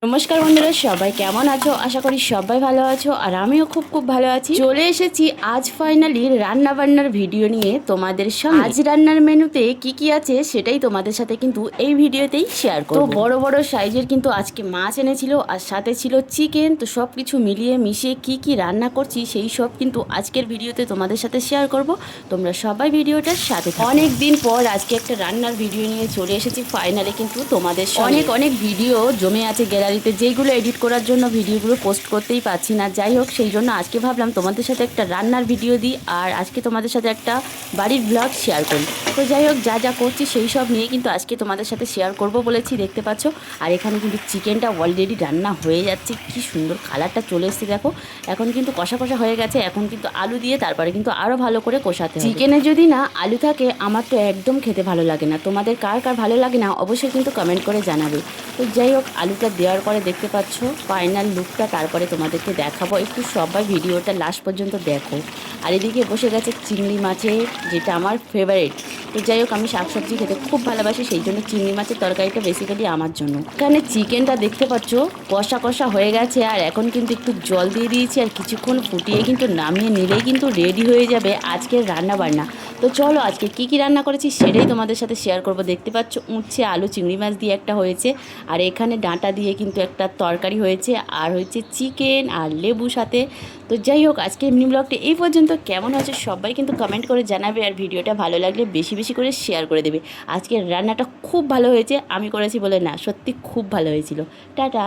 নমস্কার বন্ধুরা, সবাই কেমন আছো? আশা করি সবাই ভালো আছো, আর আমিও খুব ভালো আছি। চলে এসেছি আজ ফাইনালি রান্না বান্নার ভিডিও নিয়ে তোমাদের সঙ্গে। আজ রান্নার মেনুতে কি কি আছে সেটাই তোমাদের সাথে কিন্তু এই ভিডিওতেই শেয়ার করব। তো বড় বড় সাইজের কিন্তু আজকে মাছ এনেছিল, আর সাথে ছিল চিকেন। তো সব কিছু মিলিয়ে মিশিয়ে কি কি রান্না করছি সেই সব কিন্তু আজকের ভিডিওতে তোমাদের সাথে শেয়ার করব। তোমরা সবাই ভিডিওটার সাথে থাকো। অনেক দিন পর আজকে একটা রান্নার ভিডিও নিয়ে চলে এসেছি ফাইনালি কিন্তু তোমাদের সঙ্গে। অনেক ভিডিও জমে আছে গ্যালারিতে, যেইগুলো এডিট করার জন্য ভিডিওগুলো পোস্ট করতেই পারছি না। যাই হোক, সেই জন্য আজকে ভাবলাম তোমাদের সাথে একটা রান্নার ভিডিও দিই, আর আজকে তোমাদের সাথে একটা বাড়ির ব্লগ শেয়ার করি। তো যাই হোক, যা যা করছি সেই সব নিয়ে কিন্তু আজকে তোমাদের সাথে শেয়ার করব বলেছি, দেখতে পাচ্ছ। আর এখানে কিন্তু চিকেনটা অলরেডি রান্না হয়ে যাচ্ছে, কি সুন্দর কালারটা চলে এসেছে দেখো। এখন কিন্তু কষা কষা হয়ে গেছে, এখন কিন্তু আলু দিয়ে তারপরে কিন্তু আরও ভালো করে কষাতে হবে। চিকেনে যদি না আলু থাকে আমার তো একদম খেতে ভালো লাগে না। তোমাদের কার কার ভালো লাগে না অবশ্যই কিন্তু কমেন্ট করে জানাবে। তো যাই হোক, আলুটা দেওয়ার পরে দেখতে পাচ্ছ ফাইনাল লুকটা, তারপরে তোমাদেরকে দেখাবো। একটু সবাই ভিডিওটা লাস্ট পর্যন্ত দেখো। আর এদিকে বসে গেছে চিংড়ি মাছের, যেটা আমার ফেভারিট। তো যাই হোক, আমি শাকসবজি খেতে খুব ভালোবাসি, সেই জন্য চিংড়ি মাছের তরকারিটা বেসিক্যালি আমার জন্য। এখানে চিকেনটা দেখতে পাচ্ছ কষা কষা হয়ে গেছে, আর এখন কিন্তু একটু জল দিয়ে দিয়েছি, আর কিছুক্ষণ ফুটিয়ে কিন্তু নামিয়ে নিলেই কিন্তু রেডি হয়ে যাবে আজকের রান্না বান্না। তো চলো, আজকে কি কি রান্না করেছি সেটাই তোমাদের সাথে শেয়ার করব। দেখতে পাচ্ছ উচ্ছে আলু চিংড়ি মাছ দিয়ে একটা হয়েছে, আর এখানে ডাঁটা দিয়ে কিন্তু একটা তরকারি হয়েছে, আর হয়েছে চিকেন আর লেবু সাথে। তো যাই হোক, আজকের মিনি ব্লগটি এই পর্যন্ত। কেমন হয়েছে সবাই কিন্তু কমেন্ট করে জানাবে, আর ভিডিওটা ভালো লাগলে বেশি বেশি করে শেয়ার করে দেবে। আজকের রান্নাটা খুব ভালো হয়েছে, আমি করেছি বলে না, সত্যি খুব ভালো হয়েছিল। টাটা।